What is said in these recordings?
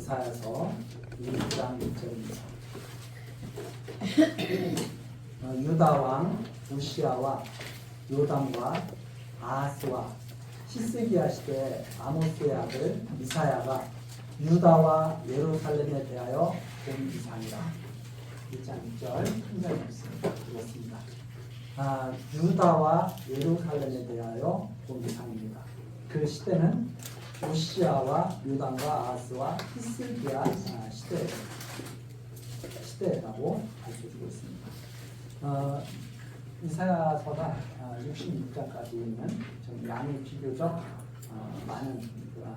이사야서 1장 1절입니다. 유다 왕 우시아와 요담과 아하스와 히스기야 시대 아모스의 아들 이사야가 유다와 예루살렘에 대하여 본 이상이라. 1장 1절 큰절 말씀 읽었습니다. 유다와 예루살렘에 대하여 본 이상입니다. 그 시대는 우시아와 요담과 아하스와 히스기야 시대라고 밝혀주고 있습니다. 이사야서가 66장까지 있는 좀 양이 비교적 많은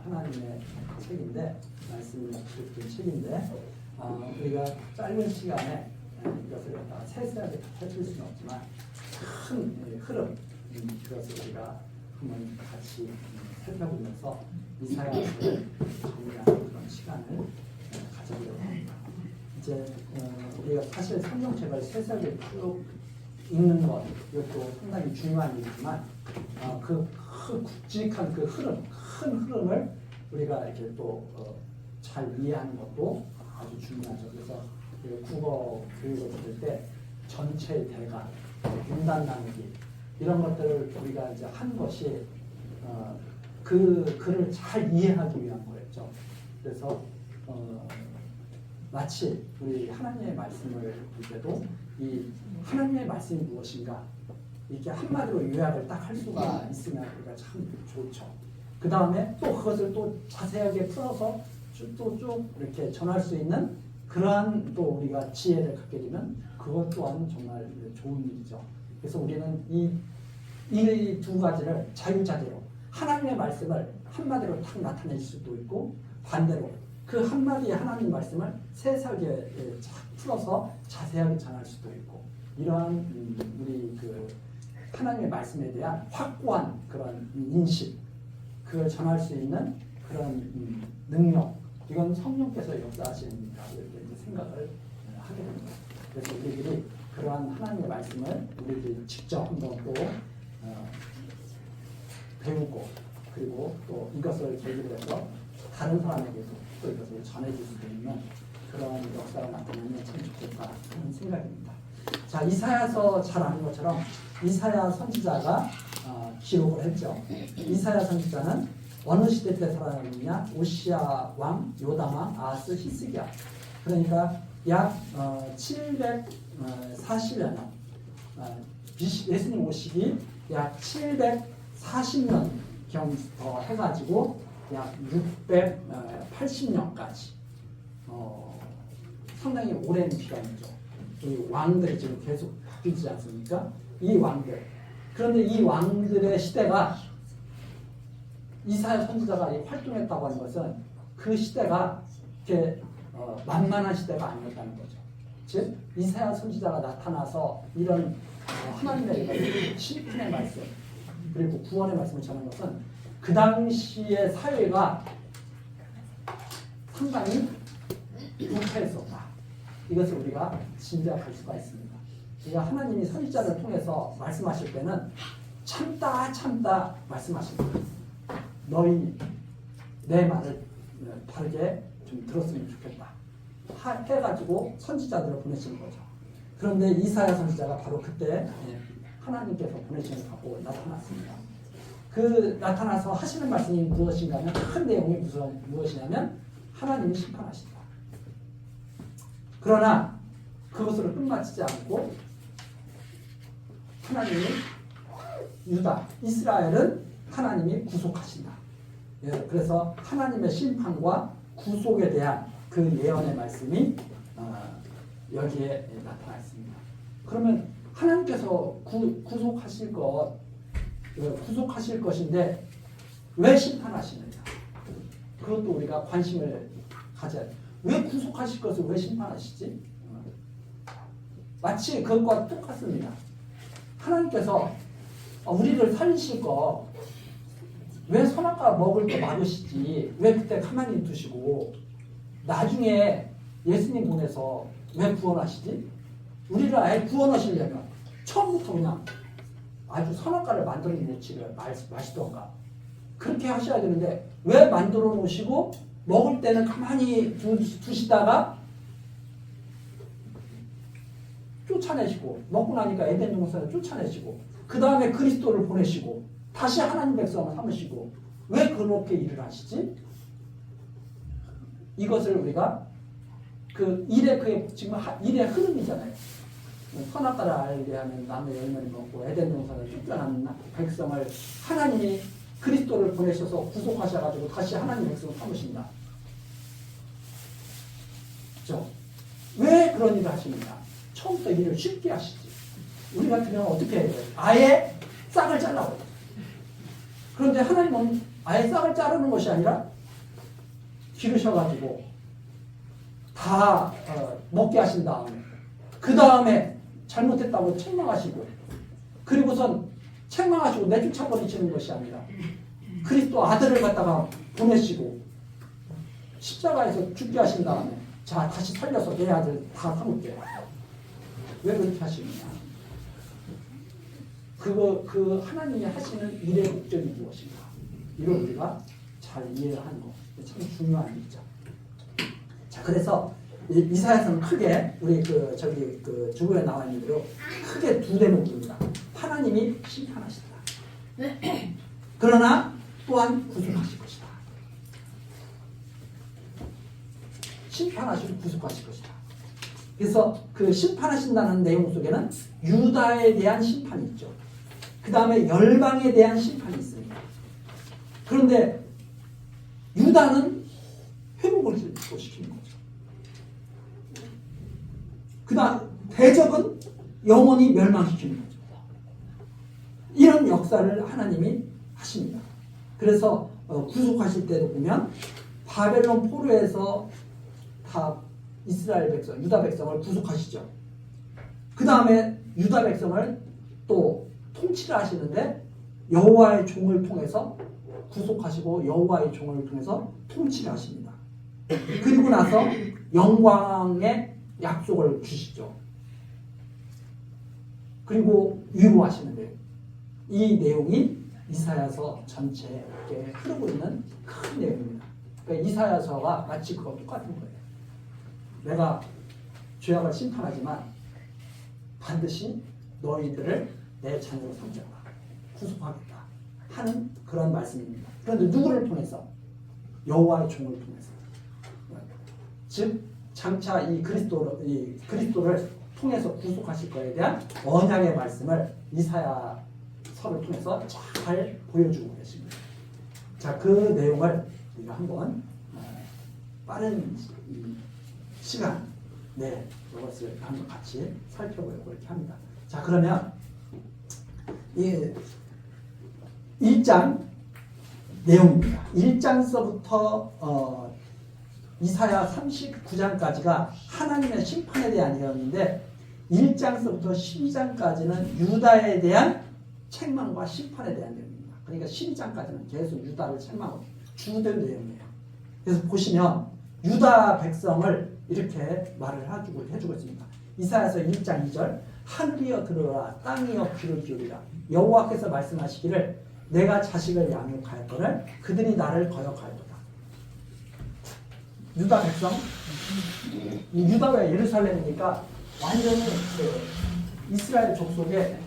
하나님의 책인데, 말씀이 기록된 책인데, 우리가 짧은 시간에 이것을 세세하게 펼칠 수는 없지만 큰 흐름, 그것을 우리가 한번 같이 살펴보면서 이사야서를 정리하는 그런 시간을 가져보려고 합니다. 이제 우리가 사실 성경책을 세세하게 쭉 읽는 것, 이것도 상당히 중요한 일이지만 그 굵직한 그 흐름, 큰 흐름을 우리가 이렇게 또 잘 이해하는 것도 아주 중요하죠. 그래서 국어 교육을 들을 때 전체의 대가, 문단 나누기 이런 것들을 우리가 이제 한 것이 그 글을 잘 이해하기 위한 거였죠. 그래서 마치 우리 하나님의 말씀을 볼 때도 이 하나님의 말씀이 무엇인가 이렇게 한마디로 요약을 딱 할 수가 있으면 우리가 참 좋죠. 그 다음에 또 그것을 또 자세하게 풀어서 쭉 이렇게 전할 수 있는 그러한 또 우리가 지혜를 갖게 되면 그것 또한 정말 좋은 일이죠. 그래서 우리는 이 두 가지를 자유자재로 하나님의 말씀을 한마디로 딱 나타낼 수도 있고, 반대로 그 한마디 하나님 말씀을 세세하게 풀어서 자세하게 전할 수도 있고, 이러한 우리 그 하나님의 말씀에 대한 확고한 그런 인식, 그걸 전할 수 있는 그런 능력, 이건 성령께서 역사하시는다고 이렇게 생각을 하게 됩니다. 그래서 우리들이 그러한 하나님의 말씀을 우리들이 직접 한번 또 배우고, 그리고 또 이것을 계기로 해서 다른 사람에게도 또 이것을 전해줄 수 있는 그런 역사가 나타나면 참 좋겠다 하는 생각입니다. 자, 이사야서 잘 아는 것처럼 이사야 선지자가 기록을 했죠. 이사야 선지자는 어느 시대 때 살아났느냐? 오시아 왕, 요담 왕, 아하스, 히스기야. 그러니까 약 740여 년, 예수님 오시기 약 740년경 더 해가지고 약 680년까지 상당히 오랜 기간이죠. 이 왕들이 지금 계속 바뀌지 않습니까? 이 왕들. 그런데 이 왕들의 시대가 이사야 선지자가 활동했다고 하는 것은 그 시대가 이렇게 만만한 시대가 아니었다는 거죠. 즉 이사야 선지자가 나타나서 이런 하나님의 심판의 말씀 그리고 구원의 말씀을 전한 것은 그 당시의 사회가 상당히 불쾌했었다. 이것을 우리가 짐작할 수가 있습니다. 우리가 하나님이 선지자를 통해서 말씀하실 때는 참다 말씀하십니다. 너희 내 말을 바르게 좀 들었으면 좋겠다 해가지고 선지자들을 보내시는 거죠. 그런데 이사야 선지자가 바로 그때 하나님께서 보내시는 갖고 나타났습니다. 그 나타나서 하시는 말씀이 무엇인가 하면 큰 내용이 무엇이냐면 하나님이 심판하신다. 그러나 그것으로 끝마치지 않고 하나님이 유다, 이스라엘은 하나님이 구속하신다. 그래서 하나님의 심판과 구속에 대한 그 예언의 말씀이 여기에 나타나 있습니다. 그러면 하나님께서 구속하실 것인데 왜 심판하시느냐? 그것도 우리가 관심을 가져야 돼요. 왜 구속하실 것을 왜 심판하시지? 마치 그것과 똑같습니다. 하나님께서 우리를 살리실 거 왜 선악과 먹을 거 막으시지? 왜 그때 가만히 두시고 나중에 예수님 보내서 왜 구원하시지? 우리를 아예 구원하시려면 처음부터 그냥 아주 선악과를 만들어 놓지를 마시던가 그렇게 하셔야 되는데 왜 만들어 놓으시고 먹을 때는 가만히 두시다가 쫓아내시고, 먹고 나니까 에덴 동산을 쫓아내시고, 그 다음에 그리스도를 보내시고, 다시 하나님 백성을 삼으시고, 왜 그렇게 일을 하시지? 이것을 우리가 그 지금 일의 흐름이잖아요. 선악과를 알게 하면 나무의 열매를 먹고 에덴 동산을 쫓겨난 백성을 하나님이 그리스도를 보내셔서 구속하셔가지고 다시 하나님 백성을 삼으신다. 그렇죠? 왜 그런 일을 하십니까? 처음부터 일을 쉽게 하시지. 우리 같으면 어떻게 해야 돼요? 아예 싹을 잘라버려요. 그런데 하나님은 아예 싹을 자르는 것이 아니라 기르셔가지고 다 먹게 하신 다음에 그 다음에 잘못했다고 책망하시고 그리고선 책망하시고 내쫓아버리시는 것이 아니라 그리스도 아들을 갖다가 보내시고 십자가에서 죽게 하신 다음에 자 다시 살려서 내 아들 다 삼을게. 왜 그렇게 하시느냐? 그 하나님이 하시는 일의 목적이 무엇인가? 이걸 우리가 잘 이해하는 거 참 중요한 일이죠. 자, 그래서 이사야서는 크게 우리 주보에 나와 있는 대로 크게 두 대목입니다. 하나님이 심판하시다. 그러나 또한 구속하실 것이다. 심판하시고 구속하실 것이다. 그래서 그 심판하신다는 내용 속에는 유다에 대한 심판이 있죠. 그 다음에 열방에 대한 심판이 있습니다. 그런데 유다는 회복을 시키는 거죠. 그 다음 대적은 영원히 멸망시키는 거죠. 이런 역사를 하나님이 하십니다. 그래서 구속하실 때도 보면 바벨론 포로에서 다 이스라엘 백성, 유다 백성을 구속하시죠. 그 다음에 유다 백성을 또 통치를 하시는데 여호와의 종을 통해서 구속하시고 여호와의 종을 통해서 통치를 하십니다. 그리고 나서 영광의 약속을 주시죠. 그리고 위로하시는데 이 내용이 이사야서 전체에 흐르고 있는 큰 내용입니다. 그러니까 이사야서가 마치 그거 똑같은 거예요. 내가 죄악을 심판하지만 반드시 너희들을 내 자녀로 삼겠다. 구속하겠다. 하는 그런 말씀입니다. 그런데 누구를 통해서? 여호와의 종을 통해서. 즉 장차 이 그리스도를 통해서 구속하실 것에 대한 언약의 말씀을 이사야서를 통해서 잘 보여주고 계십니다. 자, 그 내용을 우리가 한번 빠른 시간 이것을 한번 같이 살펴보려고 이렇게 합니다. 자, 그러면 이 1장 내용입니다. 1장서부터 이사야 39장까지가 하나님의 심판에 대한 내용인데 1장서부터 12장까지는 유다에 대한 책망과 심판에 대한 내용입니다. 그러니까 12장까지는 계속 유다를 책망하고 주된 내용이에요. 그래서 보시면 유다 백성을 이렇게 말을 해주고 있습니다. 이사야서 1장 2절 하늘이여 들으라 땅이여 귀를 기울이라 여호와께서 말씀하시기를 내가 자식을 양육하였거늘 그들이 나를 거역하였도다. 유다 백성, 이 유다가 예루살렘이니까 완전히 이스라엘 족속의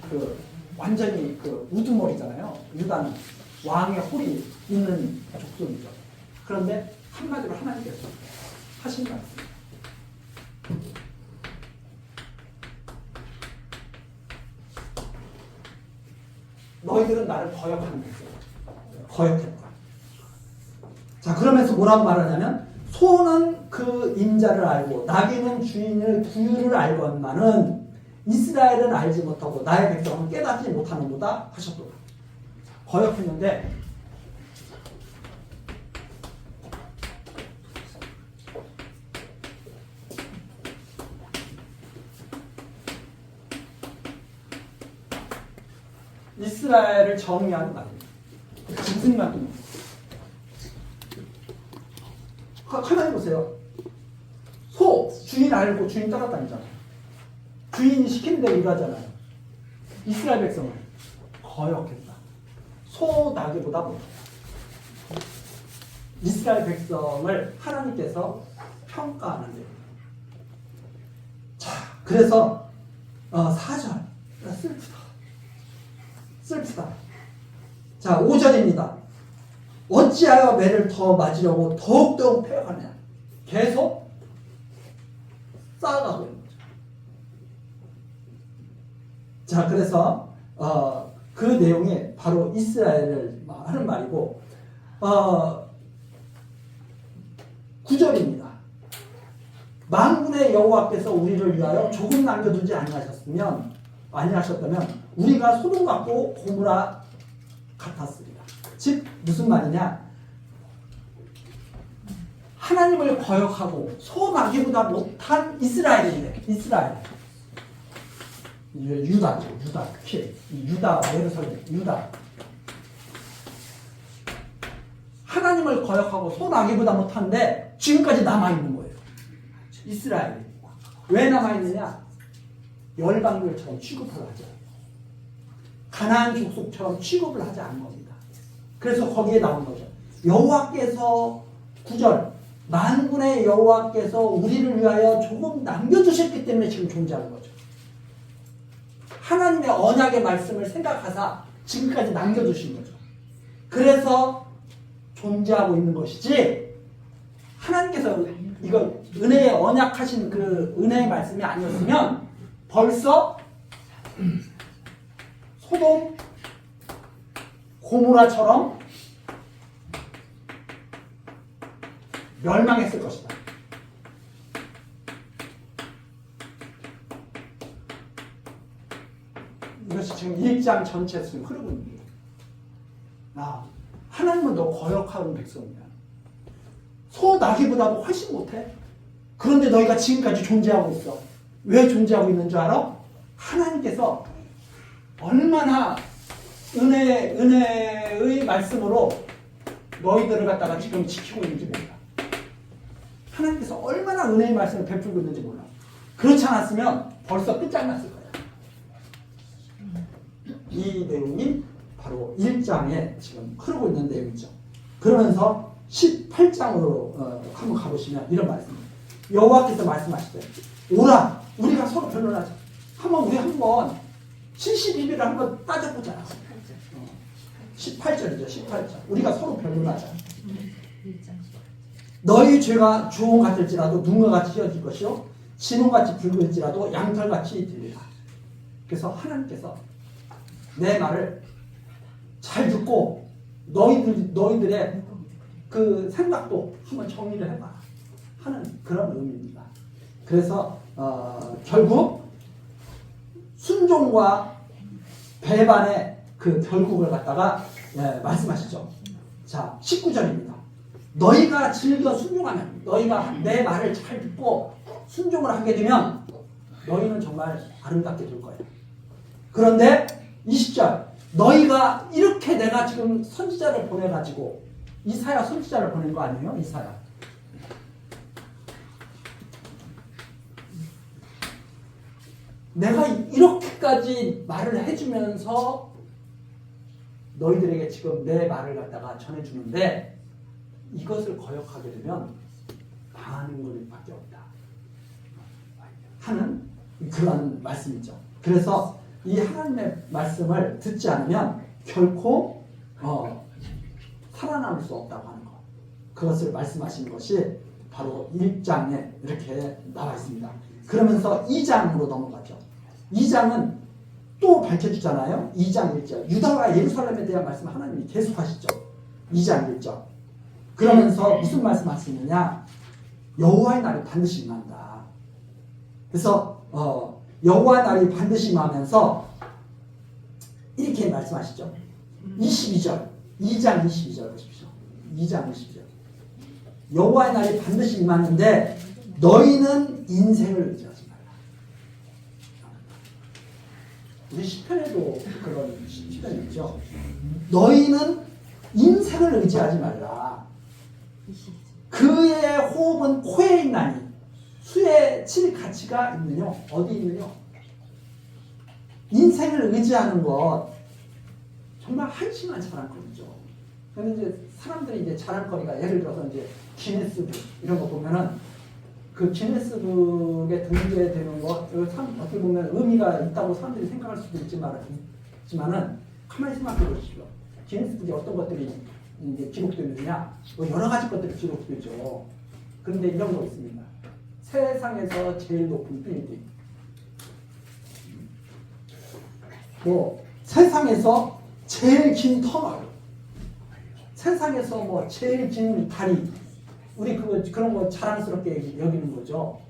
완전히 우두머리잖아요. 유다는 왕의 홀이 있는 족속이죠. 그런데 한마디로 하나님께서 하신 말씀. 너희들은 나를 거역하는 거죠. 거역했다. 자, 그러면서 뭐라고 말하냐면 소는 그 임자를 알고 나귀는 주인을 구유를 알건만은 이스라엘은 알지 못하고 나의 백성은 깨닫지 못하는도다 하셨도다. 거역했는데 이스라엘을 정의하는 말입니다. 무슨 말입니까? 가만히 보세요. 소, 주인 알고 주인 따라다니잖아요. 주인이 시키는 대로 일하잖아요. 이스라엘 백성은 거역했다. 소 나귀보다 못하다. 이스라엘 백성을 하나님께서 평가하는 데요. 자, 그래서 4절 슬프다. 자, 5절입니다. 어찌하여 매를 더 맞으려고 더욱더욱 패어가느냐. 계속 쌓아가고 있는 거죠. 자, 그래서 그 내용이 바로 이스라엘을 하는 말이고 9절입니다. 만군의 여호와께서 우리를 위하여 조금 남겨두지 아니하셨다면 우리가 소돔 같고 고모라 같았으리라. 즉 무슨 말이냐? 하나님을 거역하고 소나기보다 못한 이스라엘인데, 이스라엘 유다죠. 유다 특히 유다 예루살렘 유다 하나님을 거역하고 소나기보다 못한데 지금까지 남아있는 거예요. 이스라엘이. 왜 남아있느냐? 열방들처럼 취급을 하죠. 가나안 족속처럼 취급을 하지 않은 겁니다. 그래서 거기에 나온 거죠. 여호와께서 9절 만군의 여호와께서 우리를 위하여 조금 남겨두셨기 때문에 지금 존재하는 거죠. 하나님의 언약의 말씀을 생각하사 지금까지 남겨두신 거죠. 그래서 존재하고 있는 것이지 하나님께서 이거 은혜의 언약하신 그 은혜의 말씀이 아니었으면 벌써 소돔 고모라처럼 멸망했을 것이다. 이것이 지금 1장 전체에서 지금 흐르고 있는 거예요. 하나님은 너 거역하는 백성이야. 소 나기보다도 훨씬 못해. 그런데 너희가 지금까지 존재하고 있어. 왜 존재하고 있는 줄 알아? 하나님께서 얼마나 은혜의 말씀으로 너희들을 갖다가 지금 지키고 있는지 몰라. 하나님께서 얼마나 은혜의 말씀을 베풀고 있는지 몰라. 그렇지 않았으면 벌써 끝장났을 거야. 이 내용이 바로 1장에 지금 흐르고 있는 내용이죠. 그러면서 18장으로 한번 가보시면 이런 말씀입니다. 여호와께서 말씀하시되 오라 우리가 서로 변론하자. 우리 한번 72일을 한번 따져보자. 18절이죠. 18절. 우리가 서로 변론하자. 너희 죄가 주홍 같을지라도 눈과 같이 휘어질 것이요 진홍같이 붉을지라도 양털같이 들리라. 그래서 하나님께서 내 말을 잘 듣고 너희들의 그 생각도 한번 정리를 해봐 하는 그런 의미입니다. 그래서 결국 순종과 배반의 그 결국을 갖다가 말씀하시죠. 자, 19절입니다. 너희가 즐겨 순종하면, 너희가 내 말을 잘 듣고 순종을 하게 되면 너희는 정말 아름답게 될 거예요. 그런데 20절 너희가 이렇게 내가 지금 선지자를 보내가지고 이사야 선지자를 보낸 거 아니에요? 이사야. 내가 이렇게까지 말을 해주면서 너희들에게 지금 내 말을 갖다가 전해주는데 이것을 거역하게 되면 망하는 것밖에 없다 하는 그런 말씀이죠. 그래서 이 하나님의 말씀을 듣지 않으면 결코 살아남을 수 없다고 하는 것. 그것을 말씀하시는 것이 바로 1장에 이렇게 나와 있습니다. 그러면서 2장으로 넘어가죠. 2장은 또 밝혀주잖아요. 2장 1절. 유다와 예루살렘에 대한 말씀 하나님이 계속하시죠. 2장 1절. 그러면서 무슨 말씀 하시느냐. 여호와의 날이 반드시 임한다. 그래서 여호와의 날이 반드시 임하면서 이렇게 말씀하시죠. 22절. 2장 22절 보십시오. 2장 22절. 여호와의 날이 반드시 임하는데 너희는 인생을 의지하지 말라. 우리 시편에도 그런 시편이 있죠. 너희는 인생을 의지하지 말라. 그의 호흡은 코에 있나니 수에 칠 가치가 있느냐? 어디 있느냐? 인생을 의지하는 것 정말 한심한 사람들이죠. 근데 이제 사람들이 이제 자랑거리가 예를 들어서 이제 기네스북 이런 거 보면은 그 기네스북에 등재되는 거 어떻게 보면 의미가 있다고 사람들이 생각할 수도 있지만은 가만히 생각해 보십시오. 기네스북에 어떤 것들이 이제 기록되느냐, 뭐 여러 가지 것들이 기록되죠. 그런데 이런 거 있습니다. 세상에서 제일 높은 빌딩, 뭐 세상에서 제일 긴 터널, 세상에서 뭐 제일 긴 다리, 우리 그런 거 자랑스럽게 여기는 거죠.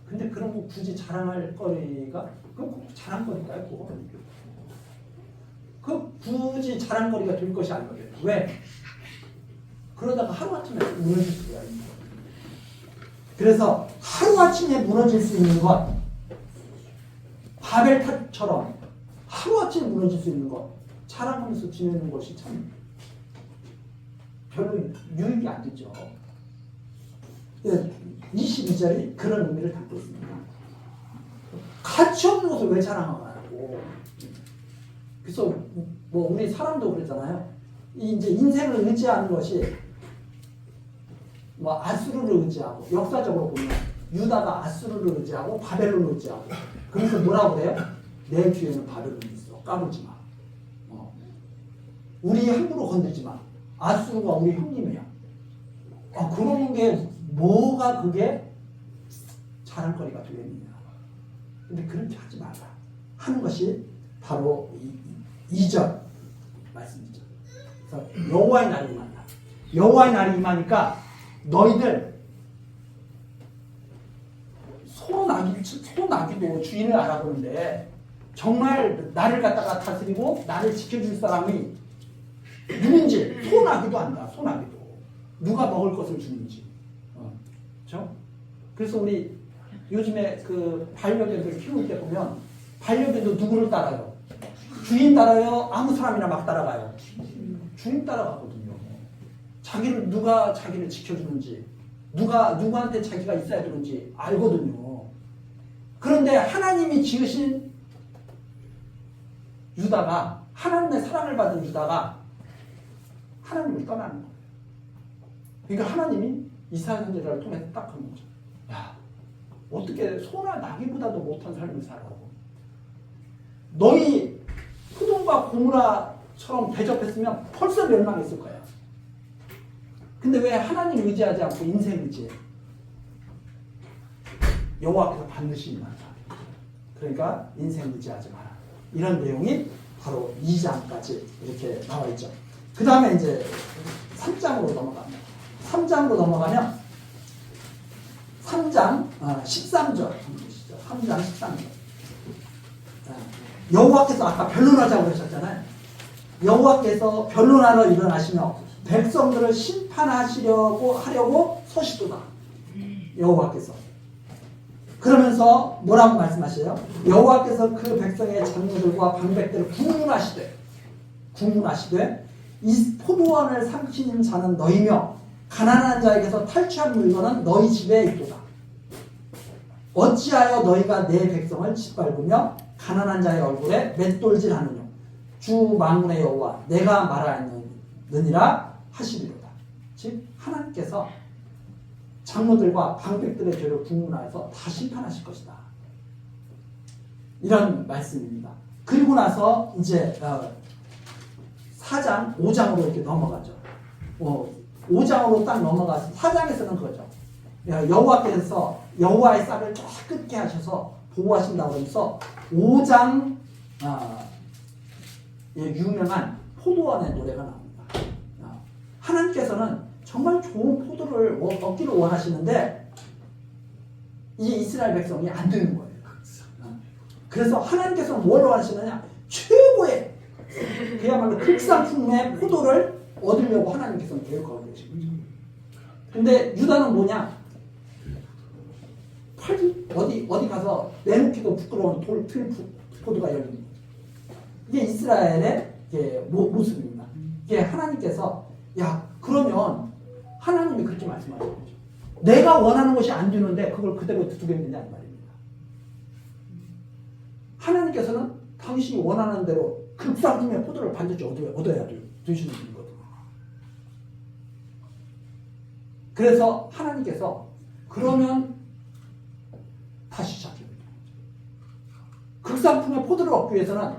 근데 그런 거 굳이 자랑할 거리가 그 자랑거리일까요? 그거? 그 굳이 자랑거리가 될 것이 아니거든요. 왜? 그러다가 하루아침에 무너질 수가 있는 거예요. 그래서 하루아침에 무너질 수 있는 것, 바벨탑처럼 하루아침에 무너질 수 있는 것 자랑하면서 지내는 것이 참 별로 유익이 안 되죠. 22절이 그런 의미를 담고 있습니다. 가치 없는 것을 왜 자랑하냐고. 그래서 뭐 우리 사람도 그랬잖아요. 이제 인생을 의지하는 것이 뭐 아수르를 의지하고, 역사적으로 보면 유다가 아수르를 의지하고 바벨론을 의지하고, 그래서 뭐라고 그래요? 내 뒤에는 바벨론이 있어. 까불지 마. 우리 함부로 건들지 마. 아수르가 우리 형님이야. 그런 게 뭐가 그게 자랑거리가 되겠느냐. 근데 그렇게 하지 말라 하는 것이 바로 2절 말씀이죠. 그래서 여호와의 날이 임한다. 여호와의 날이 임하니까 너희들 소나기도 주인을 알아보는데 정말 나를 갖다가 다스리고 나를 지켜줄 사람이 누군지 소나기도 안다. 소나기도 누가 먹을 것을 주는지. 그렇죠? 그래서 우리 요즘에 그 반려견들 키울 때 보면 반려견도 누구를 따라요? 주인 따라요? 아무 사람이나 막 따라가요? 주인 따라가거든요. 누가 자기를 지켜주는지, 누구한테 자기가 있어야 되는지 알거든요. 그런데 하나님이 지으신 유다가, 하나님의 사랑을 받은 유다가 하나님을 떠나는 거예요. 그러니까 하나님이 이사야 선지자를 통해서 딱 하는 거죠. 야, 어떻게 소나 나귀보다도 못한 삶을 살아가고, 너희 소돔과 고모라처럼 대접했으면 벌써 멸망했을 거야. 근데 왜 하나님 의지하지 않고 인생 의지해? 여호와께서 반드시 임한다. 그러니까 인생 의지하지 마라. 이런 내용이 바로 2장까지 이렇게 나와 있죠. 그 다음에 이제 3장으로 넘어갑니다. 3장으로 넘어가면 3장 13절 3장 13절. 여호와께서 아까 변론하자고 그러셨잖아요. 여호와께서 변론하러 일어나시며 백성들을 심판하려고 서시도다. 여호와께서. 그러면서 뭐라고 말씀하셔요? 여호와께서 그 백성의 장로들과 방백들을 국문하시되 이 포도원을 삼키는 자는 너희며 가난한 자에게서 탈취한 물건은 너희 집에 있도다. 어찌하여 너희가 내 백성을 짓밟으며 가난한 자의 얼굴에 맷돌질하느냐. 주 만군의 여호와 내가 말하느니라 하시리로다. 즉 하나님께서 장로들과 방백들의 죄를 국문하여서 다 심판하실 것이다. 이런 말씀입니다. 그리고 나서 이제 4장, 5장으로 이렇게 넘어가죠. 5장으로 딱 넘어가서 4장에서는 그거죠. 여호와께서 여호와의 싹을 깨끗게 하셔서 보호하신다고 하면서 5장 유명한 포도원의 노래가 나옵니다. 하나님께서는 정말 좋은 포도를 얻기를 원하시는데 이 이스라엘 백성이 안 되는 거예요. 그래서 하나님께서는 뭘 원하시느냐? 최고의 그야말로 극상품의 포도를 얻으려고 하나님께서는 계획하고 계신 거죠. 근데 유다는 뭐냐? 어디 가서 내놓기도 부끄러운 포도가 열린 거죠. 이게 이스라엘의 모습입니다. 이게 하나님께서 그러면 하나님이 그렇게 말씀하시는 거죠. 내가 원하는 것이 안 되는데 그걸 그대로 두겠느냐 이 말입니다. 하나님께서는 당신이 원하는 대로 극상품의 포도를 반드시 얻어야 되시는 분이거든요. 그래서 하나님께서 그러면 다시 시작해요. 극상품의 포도를 얻기 위해서는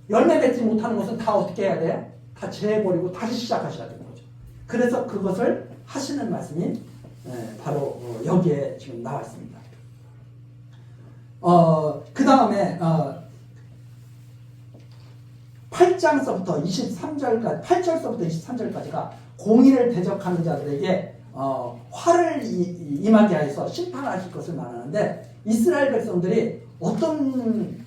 열매 맺지 못하는 것은 다 어떻게 해야 돼요? 다 제해버리고 다시 시작하셔야 되는 거죠. 그래서 그것을 하시는 말씀이 바로 여기에 지금 나와 있습니다. 그 다음에 8장서부터 23절까지 8절서부터 23절까지가 공의를 대적하는 자들에게 화를 임하게 하여서 심판하실 것을 말하는데 이스라엘 백성들이 어떤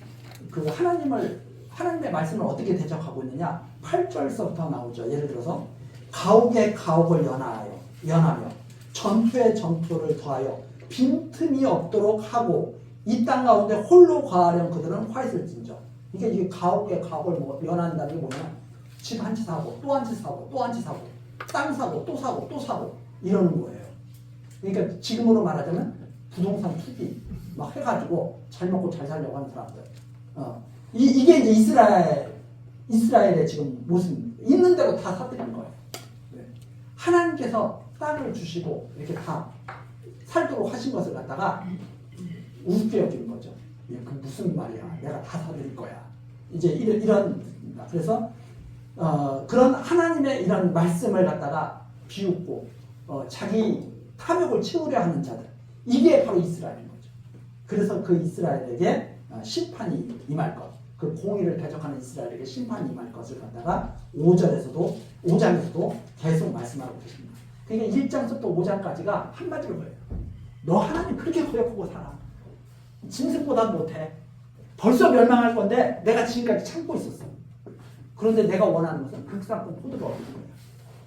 그 하나님의 말씀을 어떻게 대적하고 있느냐 8절서부터 나오죠. 예를 들어서 가옥에 가옥을 연하며 전투에 전투를 더하여 빈틈이 없도록 하고 이 땅 가운데 홀로 거하려는 그들은 화있을 진저. 그러니까 이게 가옥에 가옥을 연한다는 게 뭐냐면 집 한 채 사고 또 한 채 사고 또 한 채 사고 땅 사고 또 사고 또 사고 이러는 거예요. 그러니까 지금으로 말하자면 부동산 투기 막 해가지고 잘 먹고 잘 살려고 하는 사람들. 이게 이제 이스라엘의 지금 모습입니다. 있는 대로 다 사들이는 거예요. 하나님께서 땅을 주시고 이렇게 다 살도록 하신 것을 갖다가 우습게 여기는 거죠. 그 무슨 말이야? 내가 다 사드릴 거야. 이제 이런 그래서 그런 하나님의 이런 말씀을 갖다가 비웃고 자기 탐욕을 채우려 하는 자들 이게 바로 이스라엘인 거죠. 그래서 그 이스라엘에게 심판이 임할 것, 그 공의를 대적하는 이스라엘에게 심판이 임할 것을 갖다가 5장에서도 계속 말씀하고 계십니다. 그러니까 1장부터 5장까지가 한마디로 거예요. 너 하나님 그렇게 고역하고 살아. 짐승보다 못해. 벌써 멸망할 건데 내가 지금까지 참고 있었어. 그런데 내가 원하는 것은 극상품 포도를 얻는 거야.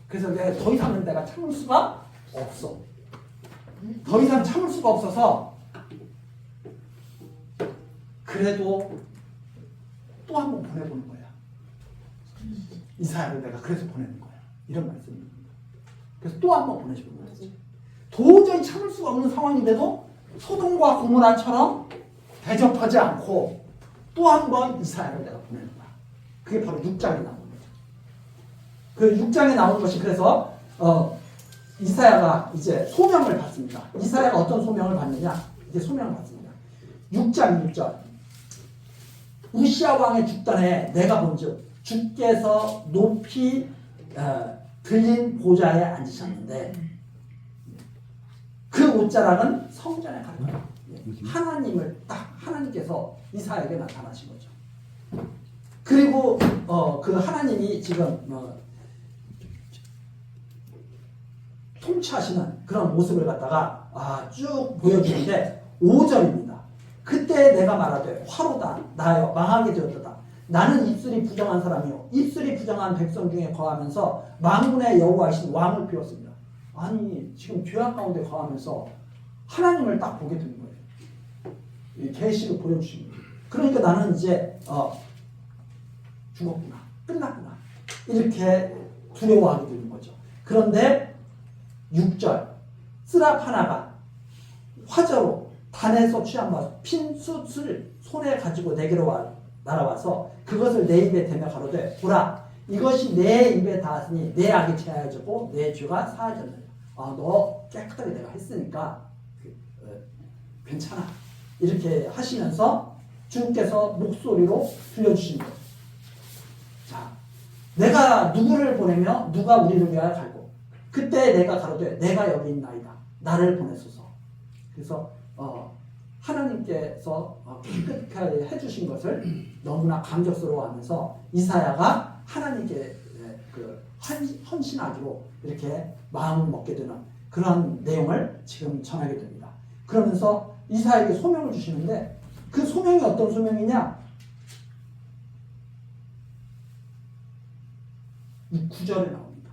그래서 내가 더 이상은 내가 참을 수가 없어. 더 이상 참을 수가 없어서 그래도 또 한 번 보내보는 거야. 이사야를 내가 그래서 보내는 거야. 이런 말씀입니다. 그래서 또 한 번 보내주는 거야. 도저히 참을 수가 없는 상황인데도 소돔과 고모라처럼 대접하지 않고 또 한 번 이사야를 내가 보내는 거야. 그게 바로 6장에 나오는 거죠. 그 6장에 나오는 것이 그래서 이사야가 이제 소명을 받습니다. 이사야가 어떤 소명을 받느냐? 이제 소명을 받습니다. 6장 6절 우시야 왕의 죽단에 내가 본즉 주께서 높이 들린 보좌에 앉으셨는데 그 옷자락은 성전에 가득하다. 하나님을 딱 하나님께서 이사야에게 나타나신 거죠. 그리고 그 하나님이 지금 통치하시는 그런 모습을 갖다가 쭉 보여주는데 5절입니다. 그때 내가 말하되 화로다 나여 망하게 되었도다. 나는 입술이 부정한 사람이요 입술이 부정한 백성 중에 거하면서 만군의 여호와이신 왕을 비웠습니다. 아니 지금 죄악 가운데 거하면서 하나님을 딱 보게 되는 거예요. 이 계시를 보여주신 거예요. 그러니까 나는 이제 죽었구나 끝났구나 이렇게 두려워하게 되는 거죠. 그런데 6절 쓰랍 하나가 화저로 단에서 취한 핀 숯을 손에 가지고 내게로 날아와서 그것을 내 입에 대며 가로되 보라 이것이 내 입에 닿았으니 내 악이 제하여졌고 내 죄가 사하여졌느니라. 너 깨끗하게 내가 했으니까 괜찮아 이렇게 하시면서 주께서 목소리로 들려주신 거죠. 자, 내가 누구를 보내며 누가 우리를 위하여 갈고 그때 내가 가로되 내가 여기 있나이다 나를 보내소서. 그래서 하나님께서 깨끗하게 해주신 것을 너무나 감격스러워하면서 이사야가 하나님께 헌신하기로 이렇게 마음을 먹게 되는 그런 내용을 지금 전하게 됩니다. 그러면서 이사야에게 소명을 주시는데 그 소명이 어떤 소명이냐? 9절에 나옵니다.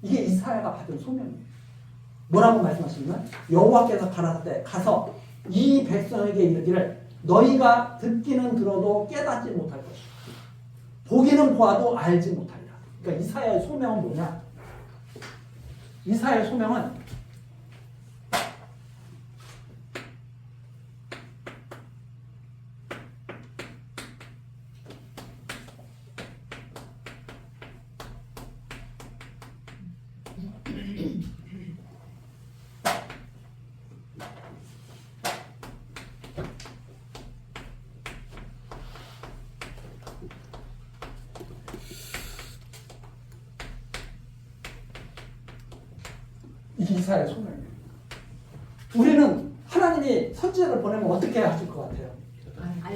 이게 이사야가 받은 소명이에요. 뭐라고 말씀하시냐면 여호와께서 가라사대 가서 이 백성에게 이르기를 너희가 듣기는 들어도 깨닫지 못할 것이다. 보기는 보아도 알지 못하리라. 그러니까 이사야의 소명은 뭐냐? 이사야의 소명은 이사야의 소명이에요. 우리는 하나님이 선지자를 보내면 어떻게 하실 것 같아요?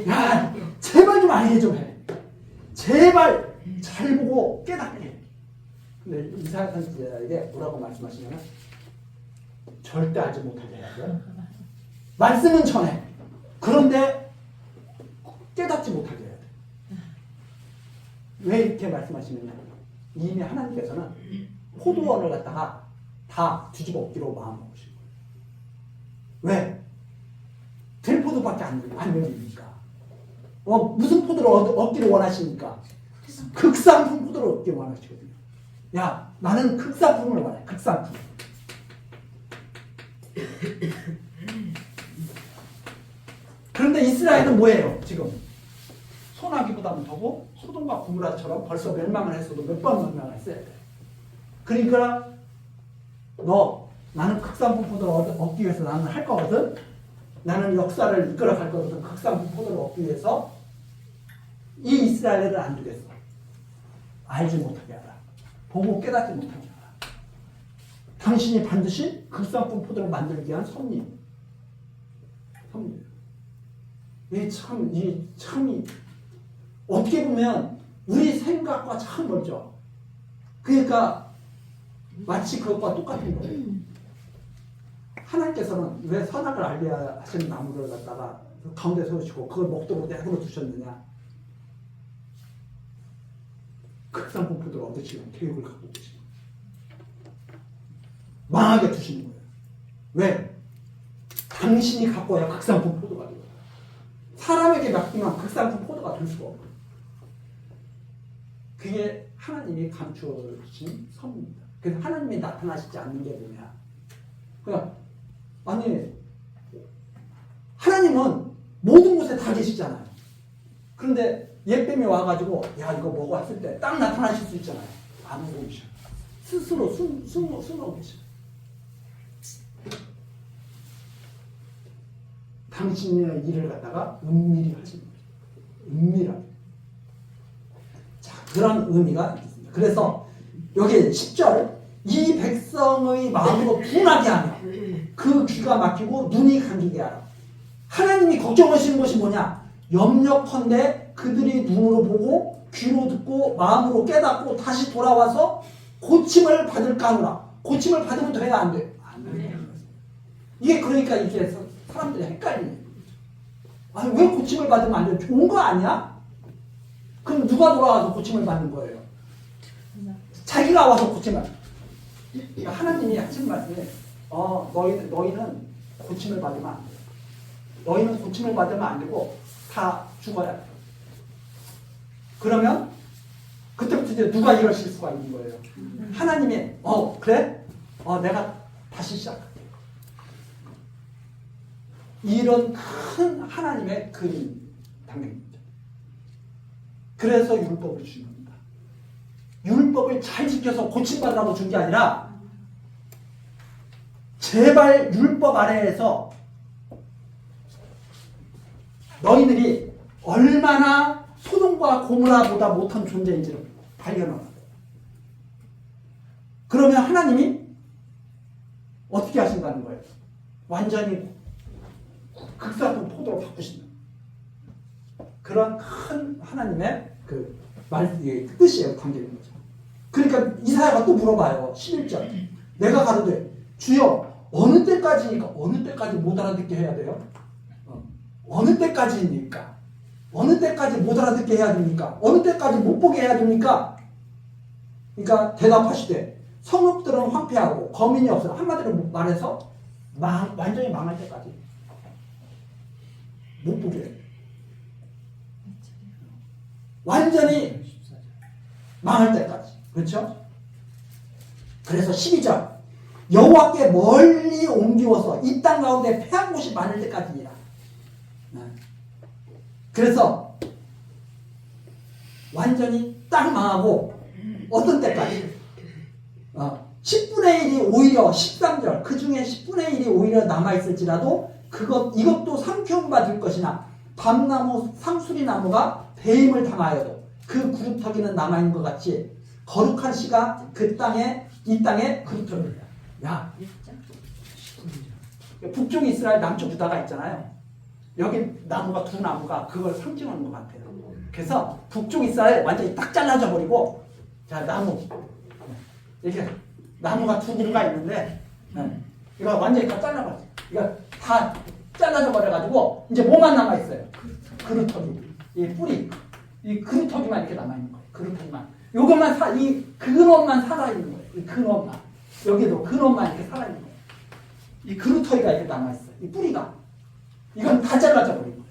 야, 제발 좀 알게 좀 해. 제발 잘 보고 깨닫게 해. 근데 이사야 선지자에게 뭐라고 말씀하시냐면 절대 알지 못하게 해야 돼요. 말씀은 전해. 그런데 깨닫지 못하게 해야 돼. 왜 이렇게 말씀하시느냐? 이미 하나님께서는 포도원을 갖다가 다 뒤집어 엎기로 마음먹으신 거예요. 왜? 들포도밖에 안 열리니까. 무슨 포도를 얻기를 원하십니까? 극상품 포도를 얻기를 원하시거든요. 야, 나는 극상품을 원해. 극상품. 그런데 이스라엘은 뭐예요? 지금 소나기보다는 더고 소돔과 고무라처럼 벌써 멸망을 했어도 몇 번 멸망을 했어야 돼. 그러니까 나는 극상품 포도를 얻기 위해서 나는 할 거거든. 나는 역사를 이끌어갈 거거든. 극상품 포도를 얻기 위해서 이 이스라엘을 안 두겠어. 알지 못하게 하라. 보고 깨닫지 못하게 하라. 당신이 반드시 극상품 포도를 만들기 위한 섭리. 참 어떻게 보면 우리 생각과 참 멀죠. 그러니까 마치 그것과 똑같은 거예요. 하나님께서는 왜 선악을 알게 하시는 나무를 갖다가 가운데 세우시고 그걸 먹도록 내버려 두셨느냐? 극상품 포도를 얻으시는 계획을 갖고 계시는 거예요. 망하게 두시는 거예요. 왜? 당신이 갖고 와야 극상품 포도가 돼요. 사람에게 맡기면 극상품 포도가 될 수가 없어요. 그게 하나님이 감추어 주신 섭리입니다. 그래서 하나님이 나타나시지 않는 게 뭐냐? 그러니까 아니 하나님은 모든 곳에 다 계시잖아요. 그런데 예뱀이 와가지고 야 이거 먹어 했을 때 딱 나타나실 수 있잖아요. 안 오고 계셔. 스스로 숨어 계셔. 당신의 일을 갖다가 은밀히 하시는 거예요. 은밀하게. 자, 그런 의미가 있습니다. 그래서 여기 10절 이 백성의 마음으로 분하게 하며 그 귀가 막히고 눈이 감기게 하라. 하나님이 걱정하시는 것이 뭐냐? 염려컨대 그들이 눈으로 보고 귀로 듣고 마음으로 깨닫고 다시 돌아와서 고침을 받을까 하노라. 고침을 받으면 돼야 안 돼? 안 돼. 이게 그러니까 이게 사람들이 헷갈리는 거죠. 아니 왜 고침을 받으면 안 돼? 좋은 거 아니야? 그럼 누가 돌아와서 고침을 받는 거예요? 자기가 와서 고침을. 그러니까 하나님이 하신 말씀이 너희는 고침을 받으면 안 돼. 너희는 고침을 받으면 안 되고 다 죽어야 돼. 그러면 그때부터 이제 누가 이러실 수가 있는 거예요? 하나님이 그래? 내가 다시 시작할게. 이런 큰 하나님의 그림 당깁니다. 그래서 율법을 주신 겁니다. 율법을 잘 지켜서 고침받으라고 준 게 아니라 제발 율법 아래에서 너희들이 얼마나 소돔과 고모라보다 못한 존재인지를 발견하라. 그러면 하나님이 어떻게 하신다는 거예요? 완전히 극상품 포도로 바꾸신다. 그런 큰 하나님의 그 뜻이에요. 관계인 거죠. 그러니까 이사야가 또 물어봐요. 11절. 내가 가로되 주여 어느 때까지니까 어느 때까지 못 알아듣게 해야 돼요? 어느 때까지입니까? 어느 때까지 못 알아듣게 해야 됩니까? 어느 때까지 못 보게 해야 됩니까? 그러니까 대답하시되 성읍들은 황폐하고 거민이 없어. 한마디로 말해서 완전히 망할 때까지 못 보게 해요. 완전히 망할 때까지. 그렇죠? 그래서 12절 여호와께 멀리 옮기워서 이 땅 가운데 패한 곳이 많을 때까지니라. 그래서 완전히 딱 망하고 어떤 때까지 10분의 1이 오히려 13절 그 중에 10분의 1이 오히려 남아있을지라도 이것도 삼켜움 받을 것이나 밤나무 상수리나무가 배임을 당하여도 그 구루터기는 남아있는 것 같이 거룩한 씨가 이 땅에 구루터기다. 야, 북쪽 이스라엘, 남쪽 유다가 있잖아요. 여기 나무가 두 나무가 그걸 상징하는 것 같아요. 그래서 북쪽 이스라엘 완전히 딱 잘라져 버리고, 자, 나무 이렇게 나무가 두 그루가 있는데, 이거 완전히 다 잘라버려. 이거 다 잘라져 버려가지고 이제 뭐만 남아 있어요? 그루터기, 이 뿌리, 이 그루터기만 이렇게 남아 있는 거예요. 그루터기만. 요것만 이 근원만 살아 있는 거예요. 이 근원만. 여기도 근원만 이렇게 살아 있는 거예요. 이 그루터기가 이렇게 남아 있어요. 이 뿌리가. 이건 다 잘라져 버린 거예요.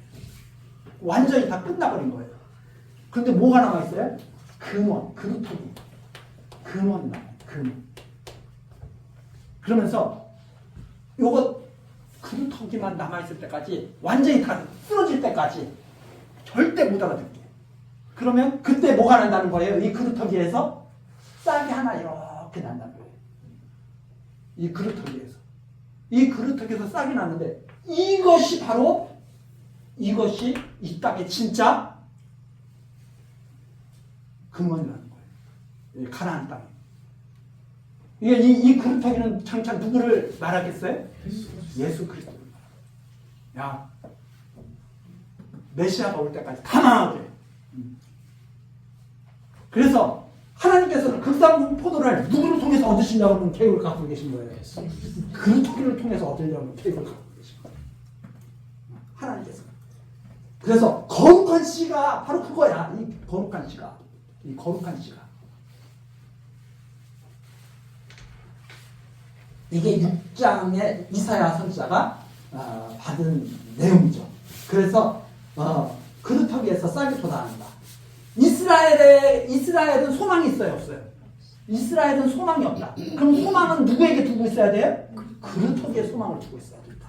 완전히 다 끝나버린 거예요. 그런데 뭐가 남아 있어요? 근원, 그루터기. 근원이 남아요. 근원. 그러면서 요거 그루터기만 남아있을 때까지, 완전히 다 쓰러질 때까지 절대 못 알아듣게. 그러면 그때 뭐가 난다는 거예요? 이 그루터기에서 싹이 하나 이렇게 난다는 거예요. 이 그루터기에서. 이 그루터기에서 싹이 났는데, 이것이 바로, 이것이 이 땅의 진짜 근원이라는 거예요. 이 가나안 땅. 이게 이 그루터기는 장차 누구를 말하겠어요? 예수 그리스도를 말합니다. 야, 메시아가 올 때까지 다 망하게. 그래서 하나님께서는 극상포도를 누구를 통해서 얻으시려고 하는 계획을 갖고 계신 거예요. 그루터기를 통해서 얻으려는 계획을 갖고 계신 거예요. 하나님께서. 그래서 거룩한 씨가 바로 그거야. 이 거룩한 씨가. 이 거룩한 씨가. 이게 6장의 이사야 선지자가 받은 내용이죠. 그래서 그루터기에서 싹이 돋아난다. 이스라엘은 소망이 있어요, 없어요? 이스라엘은 소망이 없다. 그럼 소망은 누구에게 두고 있어야 돼요? 그루터기에 소망을 두고 있어야 된다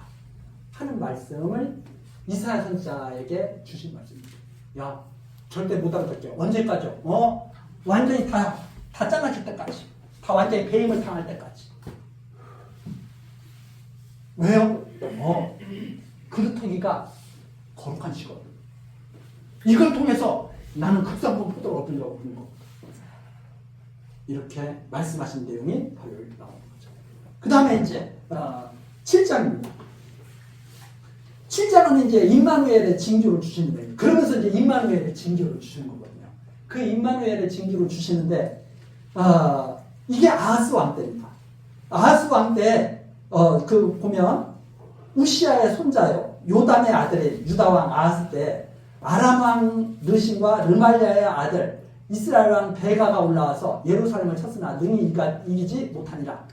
하는 말씀을 이사야 선지자에게 주신 말씀입니다. 야, 절대 못 알아듣게. 언제까지요? 완전히 다 잘라질 때까지. 다 완전히 배임을 당할 때까지. 왜요? 그루터기가 거룩한 시거든. 이걸 통해서 나는 극상품 포도를 얻으려고 하는 거. 이렇게 말씀하신 내용이 바로 여기 나오는 거죠. 그 다음에 이제 7장입니다. 7장은 이제 임마누엘의 징조를 주시는 거예요. 그러면서 이제 임마누엘의 징조를 주시는 거거든요. 그 임마누엘의 징조를 주시는데 이게 아하스 왕 때입니다. 아하스 왕 때 그 보면 우시아의 손자요, 요담의 아들인 유다 왕 아하스 때 아람 왕 르신과 르말리아의 아들 이스라엘 왕 베가가 올라와서 예루살렘을 쳤으나 능히 이기지 못하니라.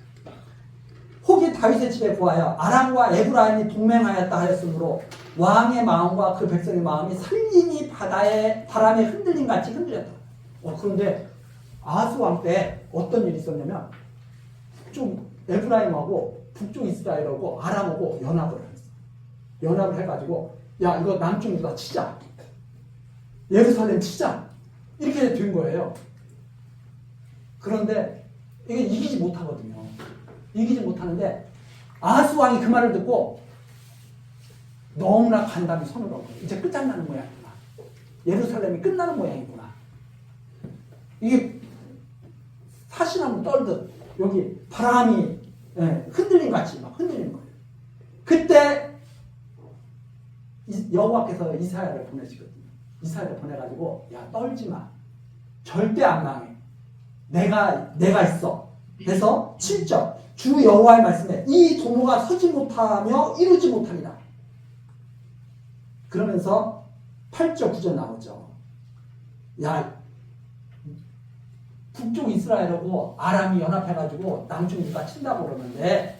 혹이 다윗의 집에 구하여 아람과 에브라임이 동맹하였다 하였으므로 왕의 마음과 그 백성의 마음이 산림이 바람에 흔들림 같이 흔들렸다. 그런데 아하스 왕 때 어떤 일이 있었냐면, 좀 에브라임하고 북쪽 이스라엘하고 아람하고 연합을 했어. 연합을 해가지고, 야, 이거 남쪽 유다 치자. 예루살렘 치자. 이렇게 된 거예요. 그런데 이게 이기지 못하거든요. 이기지 못하는데 아하스 왕이 그 말을 듣고 너무나 간담이 손을 얹고, 이제 끝장나는 모양이구나. 예루살렘이 끝나는 모양이구나. 이게 사시나무 떨듯 여기 바람이 흔들림 같이 막 흔들리는 거예요. 그때 여호와께서 이사야를 보내시거든요. 이사야를 보내가지고, 야, 떨지 마. 절대 안 망해. 내가 있어. 그래서 7절 주 여호와의 말씀에 이 도모가 서지 못하며 이루지 못하리라. 그러면서 8절 9절 나오죠. 야, 북쪽 이스라엘하고 아람이 연합해가지고 남쪽 유다 친다고 그러는데,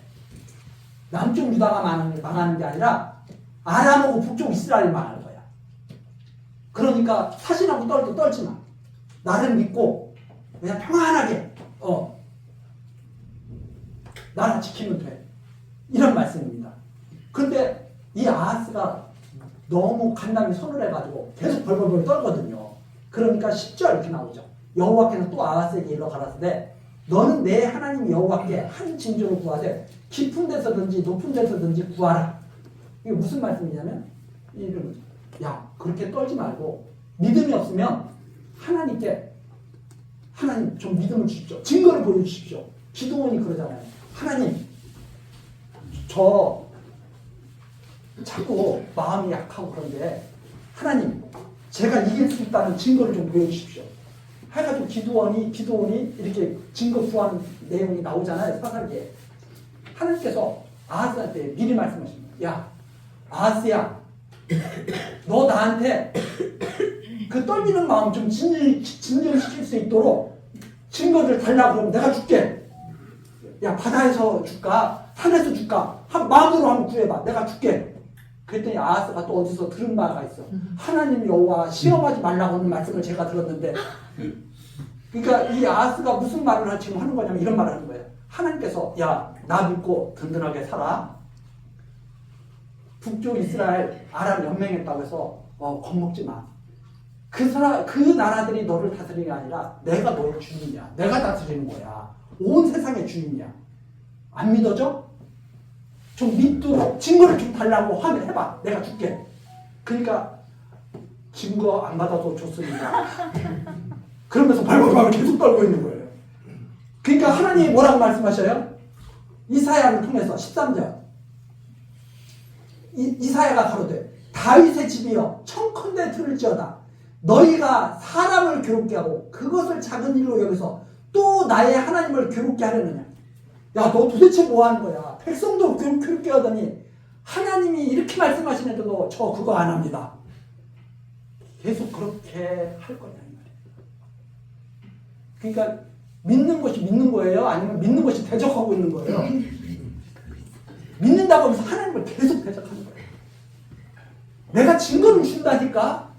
남쪽 유다가 망하는 게 아니라 아람하고 북쪽 이스라엘이 망하는 거야. 그러니까 사신하고 떨지 마. 나를 믿고 그냥 평안하게 나를 지키면 돼. 이런 말씀입니다. 그런데 이 아하스가 너무 간담이 손을 해가지고 계속 벌벌벌 떨거든요. 그러니까 10절 이렇게 나오죠. 여호와께는 또 아하스에게 일러 가라사대 너는 내 하나님 여호와께 한 징조를 구하되 깊은 데서든지 높은 데서든지 구하라. 이게 무슨 말씀이냐면, 야, 그렇게 떨지 말고 믿음이 없으면 하나님께, 하나님 좀 믿음을 주십시오. 증거를 보여주십시오. 기도원이 그러잖아요. 하나님, 저 자꾸 마음이 약하고 그런데 하나님, 제가 이길 수 있다는 증거를 좀 보여주십시오. 해가지고 기도원이 이렇게 증거 구하는 내용이 나오잖아요. 사사기에. 하나님께서 아하스한테 미리 말씀하십니다. 야, 아하스야, 너 나한테 그 떨리는 마음 좀 진정시킬 수 있도록 증거를 달라고 그러면 내가 줄게. 야, 바다에서 줄까? 산에서 줄까? 마음으로 한번 구해봐. 내가 줄게. 그랬더니 아하스가 또 어디서 들은 바가 있어. 하나님 여호와 시험하지 말라고 하는 말씀을 제가 들었는데, 그러니까 이 아하스가 무슨 말을 지금 하는 거냐면 이런 말을 하는 거예요. 하나님께서 야, 나 믿고 든든하게 살아. 북쪽 이스라엘 아람 연맹했다고 해서 겁먹지 마. 그 나라들이 너를 다스리는 게 아니라 내가 너의 주인이야. 내가 다스리는 거야. 온 세상의 주인이야. 안 믿어져? 좀 믿도록 증거를 좀 달라고 해봐. 내가 줄게. 그러니까 증거 안 받아도 좋습니다. 그러면서 발발발 계속 떨고 있는 거예요. 그러니까 하나님이 뭐라고 말씀하셔요? 이사야를 통해서 13절. 이사야가 가로되 다윗의 집이여 청컨대 들을지어다. 너희가 사람을 괴롭게 하고 그것을 작은 일로 여기서 또 나의 하나님을 괴롭게 하려느냐. 야, 너 도대체 뭐 하는 거야? 백성도 괴롭게 하더니 하나님이 이렇게 말씀하시는데도 저 그거 안 합니다. 계속 그렇게 할 거냐 이 말이에요. 그러니까 믿는 것이 믿는 거예요? 아니면 믿는 것이 대적하고 있는 거예요? 믿는다고 하면서 하나님을 계속 대적하는 거예요. 내가 증거를 준다니까?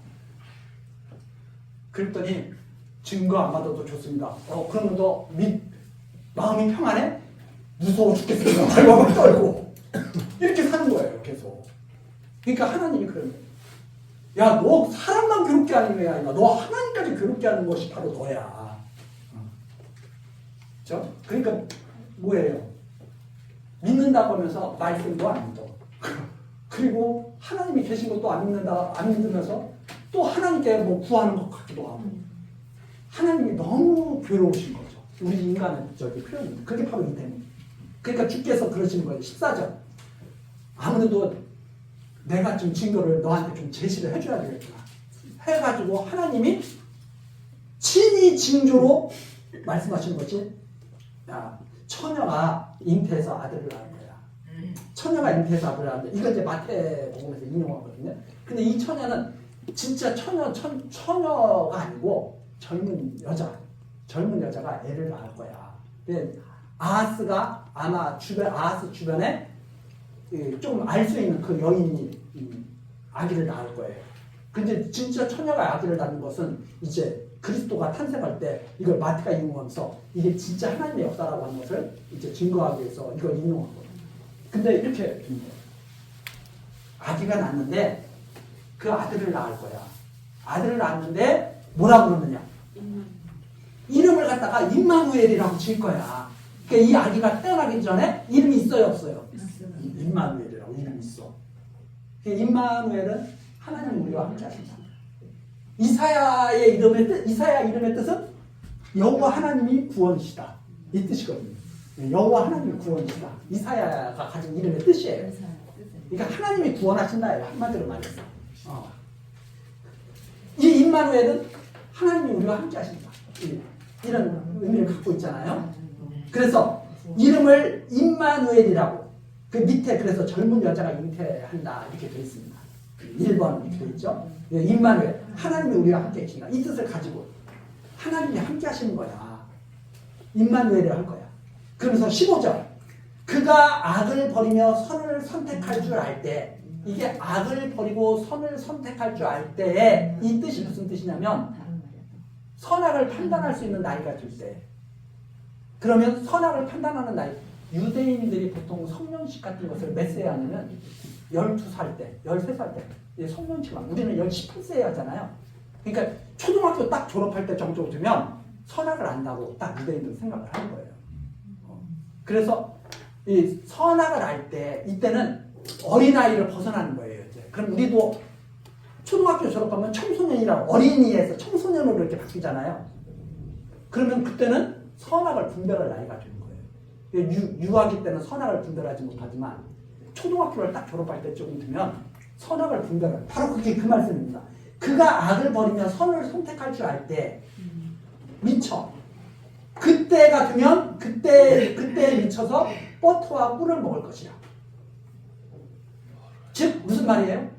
그랬더니 증거 안 받아도 좋습니다. 그러면 너 마음이 평안해? 무서워 죽겠습니다. 발발발 떨고 이렇게 사는 거예요. 계속. 그러니까 하나님이 그러는 거예요. 야, 너 사람만 괴롭게 하는 게 아니라 너 하나님까지 괴롭게 하는 것이 바로 너야. 그렇죠? 그러니까 뭐예요? 믿는다고 하면서 말씀도 안 믿어. 그리고 하나님이 계신 것도 안 믿으면서 또 하나님께 뭐 구하는 것 같기도 하고. 하나님이 너무 괴로우신 거죠. 우리 인간의 표현입니다. 그게 바로 이 때문에. 그러니까 주께서 그러시는 거예요. 14절. 아무래도 내가 좀 증거를 너한테 좀 제시를 해줘야 되겠구나. 해가지고 하나님이 친히 징조로 말씀하시는 것이, 야, 처녀가 잉태해서 아들을 낳은 거야. 처녀가 잉태해서 아들을 낳는데, 이거 이제 마태복음에서 인용하거든요. 근데 이 처녀는 진짜 처녀가 아니고 젊은 여자가 애를 낳을 거야. 근데 아하스가 아마 아하스 주변에 좀 알 수 있는 그 여인이 아기를 낳을 거예요. 근데 진짜 처녀가 아기를 낳는 것은 이제 그리스도가 탄생할 때 이걸 마태가 인용하면서 이게 진짜 하나님의 역사라고 하는 것을 이제 증거하기 위해서 이걸 인용한 거예요. 근데 이렇게 된 거예요. 아기가 낳는데 그 아들을 낳을 거야. 아들을 낳는데 뭐라고 그러느냐? 이름을 갖다가 임마누엘이라고 지을 거야. 그러니까 이 아기가 태어나기 전에 이름이 있어요, 없어요? 임마누엘이라고 이름이 있어. 임마누엘은 하나님 우리와 함께 하신다. 이사야 이름의 뜻은 여호와 하나님이 구원이시다. 이 뜻이거든요. 여호와 하나님이 구원이시다. 이사야가 가진 이름의 뜻이에요. 그러니까 하나님이 구원하신다. 한마디로 말해서. 이 임마누엘은 하나님이 우리와 함께 하신다. 이런 의미를 갖고 있잖아요. 그래서 이름을 임마누엘이라고, 그 밑에 그래서 젊은 여자가 잉태한다 이렇게 되어 있습니다. 1번 이렇게 되어 있죠. 임마누엘, 하나님이 우리와 함께 계신다. 이 뜻을 가지고 하나님이 함께 하시는 거야. 임마누엘을 할 거야. 그러면서 15절, 그가 악을 버리며 선을 선택할 줄 알 때, 이게 악을 버리고 선을 선택할 줄 알 때에 이 뜻이 무슨 뜻이냐면 선악을 판단할 수 있는 나이가 될 때. 그러면 선악을 판단하는 나이, 유대인들이 보통 성년식 같은 것을 몇 세에 하냐면 12살 때, 13살 때 성년식만, 우리는 18세에 하잖아요. 그러니까 초등학교 딱 졸업할 때 정도 되면 선악을 안다고 딱 유대인들은 생각을 하는 거예요. 그래서 이 선악을 알 때, 이때는 어린아이를 벗어나는 거예요. 이제. 그럼 우리도 초등학교 졸업하면 청소년이라고, 어린이에서 청소년으로 이렇게 바뀌잖아요. 그러면 그때는 선악을 분별할 나이가 되는 거예요. 유아기 때는 선악을 분별하지 못하지만 초등학교를 딱 졸업할 때쯤 되면 선악을 분별을 바로 그게 그 말씀입니다. 그가 악을 버리며 선을 선택할 줄 알 때 미쳐. 그때가 되면 그때에 미쳐서 버터와 꿀을 먹을 것이야. 즉 무슨 말이에요?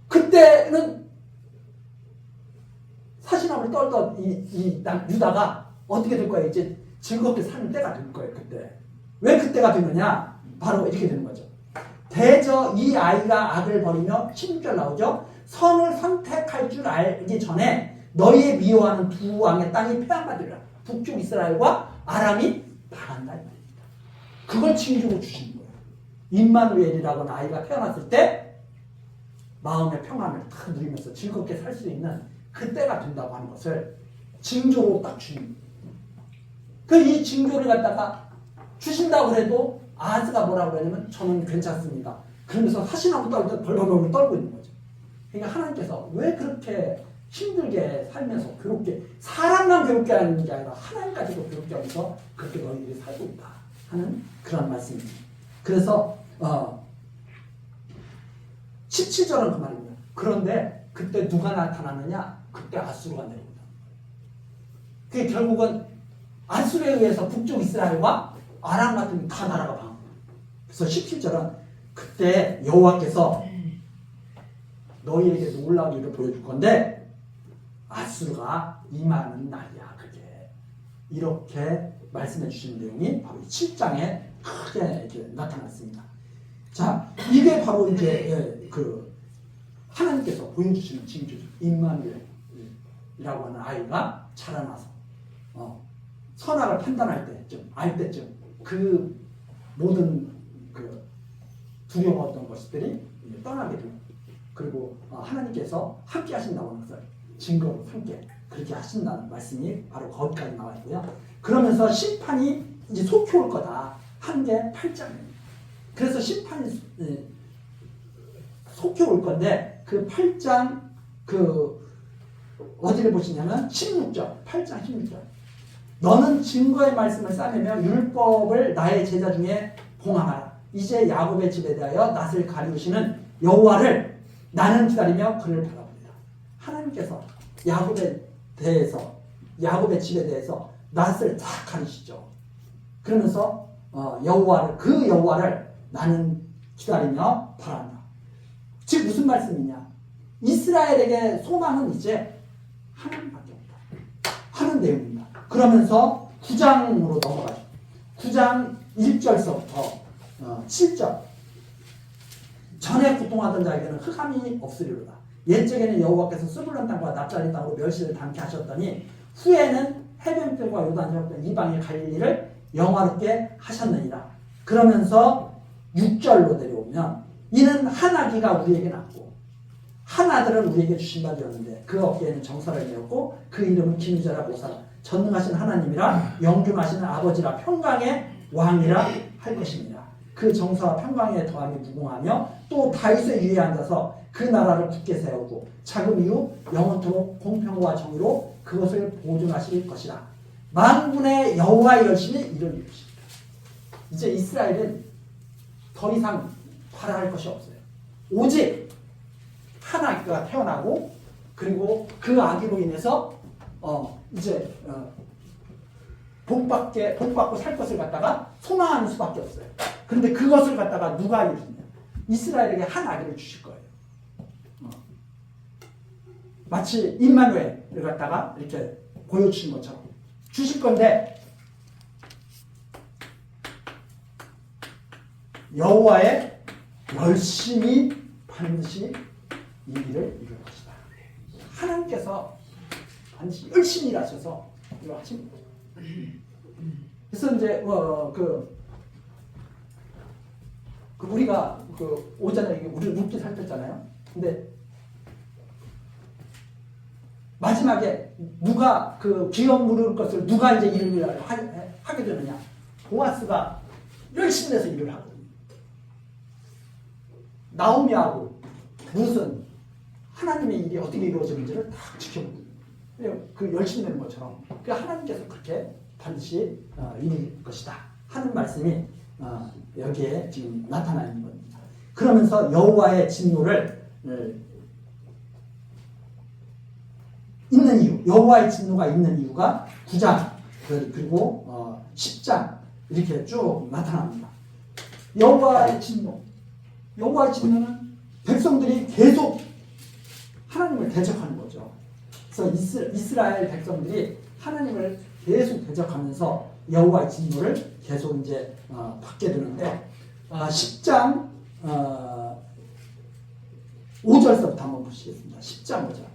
그때는 사시나무를 떨던 이 유다가 어떻게 될 거예요? 이제 즐겁게 사는 때가 될 거예요. 그때. 왜 그때가 되느냐? 바로 이렇게 되는 거죠. 대저 이 아이가 악을 버리며 16절 나오죠. 선을 선택할 줄 알기 전에 너희의 미워하는 두 왕의 땅이 패한받으리라. 북쪽 이스라엘과 아람이 당한다. 그걸 징조로 주신 거예요. 임마누엘이라고 하는 아이가 태어났을 때 마음의 평안을 다 누리면서 즐겁게 살 수 있는 그때가 된다고 하는 것을 징조로 딱 주신 거예요. 이 징조를 갖다가 주신다고 해도 아하스가 뭐라고 그러냐면 저는 괜찮습니다. 그러면서 사시나무 벌벌벌 떨고 있는 거죠. 그러니까 하나님께서 왜 그렇게 힘들게 살면서 괴롭게 사람만 괴롭게 하는 게 아니라 하나님까지도 괴롭게 하면서 그렇게 너희들이 살고 있다 하는 그런 말씀입니다. 그래서 17절은 그 말입니다. 그런데 그때 누가 나타나느냐? 그때 아수르가 내립니다. 그게 결국은 아수르에 의해서 북쪽 이스라엘과 아람 같은 다 나라가 방합니다. 그래서 17절은 그때 여호와께서 너희에게 놀라운 일을 보여줄 건데 아수르가 임하는 날이야. 그게 이렇게 말씀해 주시는 내용이 바로 7장에 크게 이렇게 나타났습니다. 자, 이게 바로 이제 그 하나님께서 보여주시는 징조죠. 임마누엘이라고 하는 아이가 자라나서 선악을 판단할 때쯤, 알 때쯤 그 모든 그 두려웠던 것들이 떠나게 되고, 그리고 하나님께서 함께 하신다고 하는 것을 증거로 함께 그렇게 하신다는 말씀이 바로 거기까지 나와 있고요. 그러면서 심판이 이제 속히 올 거다 하는 게 8장입니다. 그래서 심판이 속히 올 건데 그 8장 그 어디를 보시냐면 16절, 8장 16절. 너는 증거의 말씀을 싸매며 율법을 나의 제자 중에 봉함하라. 이제 야곱의 집에 대하여 낯을 가리우시는 여호와를 나는 기다리며 그를 바라봅니다. 하나님께서 야곱에 대해서, 야곱의 집에 대해서 낯을 다 가리시죠. 그러면서 그 여호와를 나는 기다리며 바란다. 즉 무슨 말씀이냐? 이스라엘에게 소망은 이제 하나님밖에 없다 하는 내용입니다. 그러면서 9장으로 넘어가죠. 9장 1절서부터 7절. 전에 고통하던 자에게는 흑암이 없으리로다. 옛적에는 여호와께서 스불론 땅과 납달리 땅으로 멸시를 당케 하셨더니 후에는 해변들과 요단 지역들 이방의 갈릴리를 영화롭게 하셨느니라. 그러면서 6절로 내려오면 이는 한 아기가 우리에게 낳고 한 아들을 우리에게 주신 바 되었는데 그 어깨에는 정사를 메었고 그 이름은 기누자라 모사라. 전능하신 하나님이라 영존하시는 아버지라 평강의 왕이라 할 것입니다. 그 정사와 평강에 더함이 무궁하며 또 다윗의 위에 앉아서 그 나라를 굳게 세우고 자금 이후 영원토록 공평과 정의로 그것을 보존하실 것이라. 만군의 여호와의 열심히 이를 이루십니다. 이제 이스라엘은 더 이상 바랄 것이 없어요. 오직 한 아기가 태어나고 그리고 그 아기로 인해서 이제 복받고 살 것을 갖다가 소망하는 수밖에 없어요. 그런데 그것을 갖다가 누가 이루느냐? 이스라엘에게 한 아기를 주실 거예요. 마치 임마누엘을 갖다가 이렇게 보여주신 것처럼 주실 건데 여호와의 열심히 반드시 이 일을 이룰 것이다. 하나님께서 반드시 열심히 일하셔서 이걸 하십니다. 그래서 이제 우리가 오전에 우리 룻기 살폈잖아요. 근데 마지막에 누가 그 기업 물을 것을 누가 이제 일을 하게 되느냐? 보아스가 열심히 해서 일을 하거든요. 나오미하고 룻은 하나님의 일이 어떻게 이루어지는지를 다 지켜보고 그 열심히 되는 것처럼 하나님께서 그렇게 반드시 이룰 것이다 하는 말씀이 여기에 지금 나타나 있는 겁니다. 그러면서 여호와의 진노를 있는 이유, 여호와의 진노가 있는 이유가 9장 그리고 10장 이렇게 쭉 나타납니다. 여호와의 진노는 백성들이 계속 하나님을 대적하는 거죠. 그래서 이스라엘 백성들이 하나님을 계속 대적하면서 여호와의 진노를 계속 이제 받게 되는데 10장 5절서부터 한번 보시겠습니다. 10장 5절.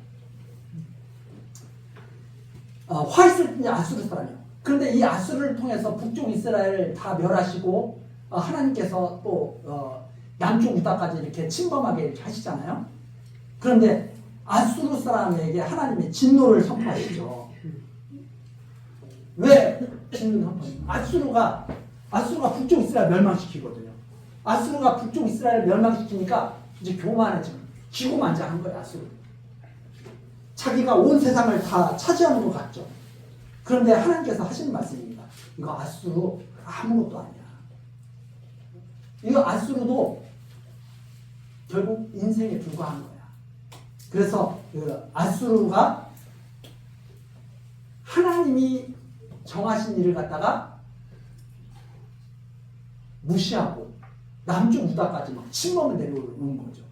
화 있을 때 아수르 사람이요. 그런데 이 아수르를 통해서 북쪽 이스라엘을 다 멸하시고 하나님께서 또 남쪽 유다까지 이렇게 침범하게 이렇게 하시잖아요. 그런데 아수르 사람에게 하나님의 진노를 선포하시죠. 왜 진노를 선포하시죠? 아수르가 북쪽 이스라엘 멸망시키거든요. 아수르가 북쪽 이스라엘 멸망시키니까 이제 교만해지고 기고만장한 거예요. 아수르. 자기가 온 세상을 다 차지하는 것 같죠. 그런데 하나님께서 하시는 말씀입니다. 이거 아수르 아무것도 아니야. 이거 아수르도 결국 인생에 불과한 거야. 그래서 아수르가 하나님이 정하신 일을 갖다가 무시하고 남쪽 유다까지 막 침범을 내려오는 거죠.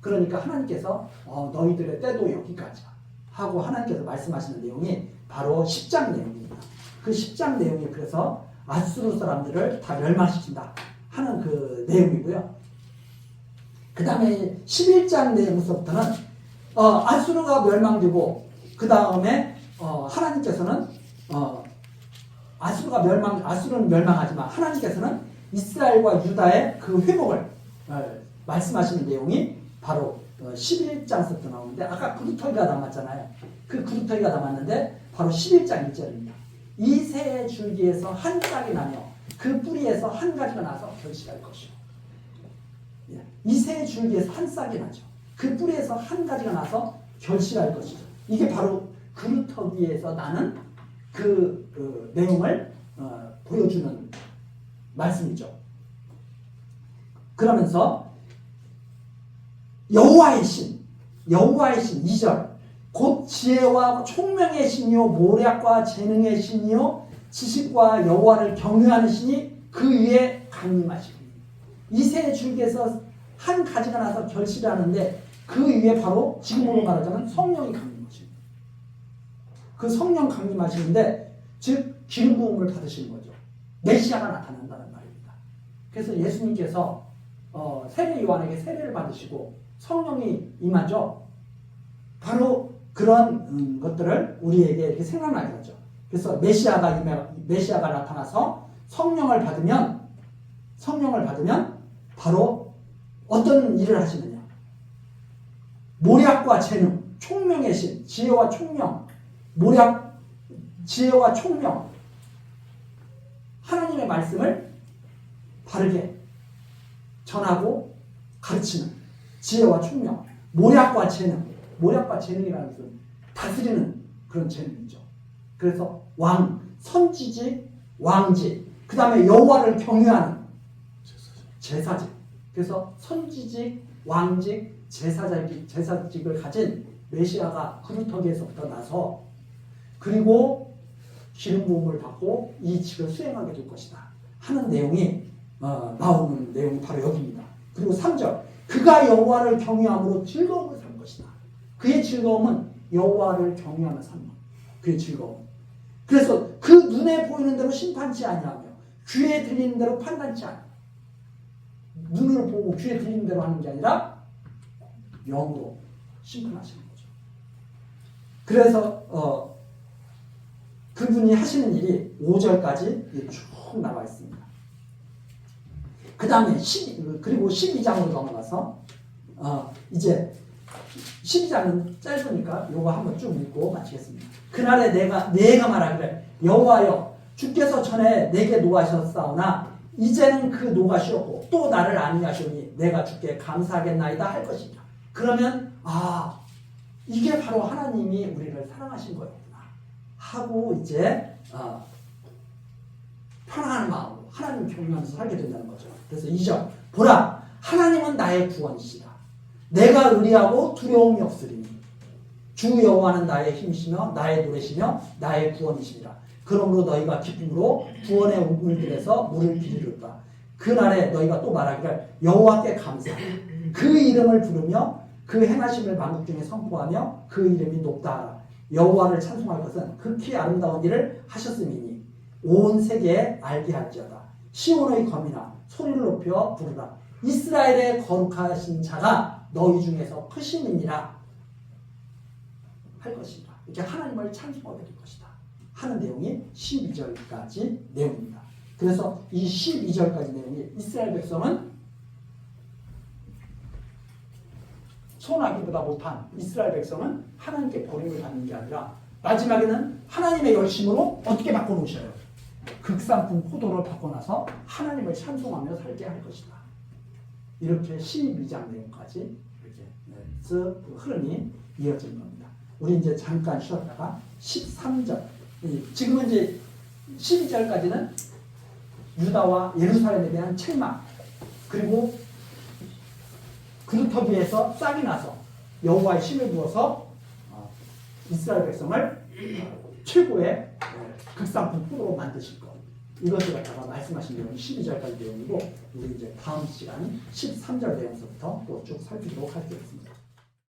그러니까 하나님께서 너희들의 때도 여기까지야 하고 하나님께서 말씀하시는 내용이 바로 10장 내용입니다. 그 10장 내용이 그래서 아수르 사람들을 다 멸망시킨다 하는 그 내용이고요. 그 다음에 11장 내용서부터는 아수르가 멸망되고 그 다음에 하나님께서는 아수르는 멸망하지만 하나님께서는 이스라엘과 유다의 그 회복을 말씀하시는 내용이 바로 11장부터 나오는데 아까 구루터기가 남았잖아요. 그 구루터기가 남았는데 바로 11장 1절입니다. 이 새 줄기에서 한 짝이 나며 그 뿌리에서 한 가지가 나서 결실할 것이요. 이 새 줄기에서 한 싹이 나죠. 그 뿌리에서 한 가지가 나서 결실할 것이죠. 이게 바로 구루터기에서 나는 그 내용을 보여주는 말씀이죠. 그러면서 여호와의 신 2절 곧 지혜와 총명의 신이요 모략과 재능의 신이요 지식과 여호와를 경외하는 신이 그 위에 강림하시니 이 새 줄기에서 한 가지가 나서 결실하는데 그 위에 바로 지금으로 말하자면 성령이 강림하십니다. 그 성령 강림하시는데 즉 기름 부음을 받으시는 거죠. 메시아가 나타난다는 말입니다. 그래서 예수님께서 세례 요한에게 세례를 받으시고 성령이 임하죠. 바로 그런 것들을 우리에게 이렇게 생각나게 하죠. 그래서 메시아가 나타나서 성령을 받으면 바로 어떤 일을 하시느냐? 모략과 재능, 총명의 신, 지혜와 총명, 지혜와 총명, 하나님의 말씀을 바르게 전하고 가르치는 지혜와 총명, 모략과 재능이라는 것은 다스리는 그런 재능이죠. 그래서 선지직, 왕직, 그 다음에 여호와를 경외하는 제사직. 그래서 선지직, 왕직, 제사직을 가진 메시아가 구루터기에서부터 나서 그리고 기름 부음을 받고 이 직을 수행하게 될 것이다 하는 내용이 나오는 내용이 바로 여기입니다. 그리고 3절 그가 여호와를 경외함으로 즐거움을 산 것이다. 그의 즐거움은 여호와를 경외하며 사는 것. 그의 즐거움. 그래서 그 눈에 보이는 대로 심판치 아니하며 귀에 들리는 대로 판단치 아니하며 눈으로 보고 귀에 들리는 대로 하는 게 아니라 영으로 심판하시는 거죠. 그래서 그분이 하시는 일이 5절까지 쭉 나와 있습니다. 그 다음에 그리고 12장으로 넘어가서 이제 12장은 짧으니까 요거 한번 쭉 읽고 마치겠습니다. 그날에 내가 말하기를 여호와여 주께서 전에 내게 노하셨사오나 이제는 그 노하시었고 또 나를 안위하시오니 내가 주께 감사하겠나이다 할 것이다. 그러면 이게 바로 하나님이 우리를 사랑하신 거였구나 하고 이제 편안한 마음으로 하나님 경외하면서 살게 된다는 거죠. 그래서 2절 보라 하나님은 나의 구원이시다. 내가 의리하고 두려움이 없으리니 주 여호와는 나의 힘이시며 나의 노래시며 나의 구원이시니라. 그러므로 너희가 기쁨으로 구원의 우물들에서 물을 기르리로다. 그날에 너희가 또 말하기를 여호와께 감사하라. 그 이름을 부르며 그 행하심을 만국 중에 선포하며 그 이름이 높다 하라. 여호와를 찬송할 것은 극히 아름다운 일을 하셨음이니 온 세계에 알게 할지어다. 시온의 검이나 소리를 높여 부르라. 이스라엘의 거룩하신 자가 너희 중에서 크심이니라 할 것이다. 이렇게 하나님을 찬송하게 될 것이다 하는 내용이 12절까지 내용입니다. 그래서 이 12절까지 내용이 이스라엘 백성은 소나기보다 못한 이스라엘 백성은 하나님께 버림을 받는 게 아니라 마지막에는 하나님의 열심으로 어떻게 바꿔놓으셔요? 극상품 포도를 바꿔놔서 하나님을 찬송하며 살게 할 것이다. 이렇게 12장 내용까지 이렇게 그 흐름이 이어진 겁니다. 우리 이제 잠깐 쉬었다가 13절 지금은 이제 12절까지는 유다와 예루살렘에 대한 책망 그리고 그루터기에서 싹이 나서 여호와의 힘을 부어서 이스라엘 백성을 최고의 극상품 포도로 만드실 것 이것을 갖다가 말씀하신 내용이 12절까지 내용이고 우리 이제 다음 시간 13절 내용서부터 또 쭉 살피도록 하겠습니다.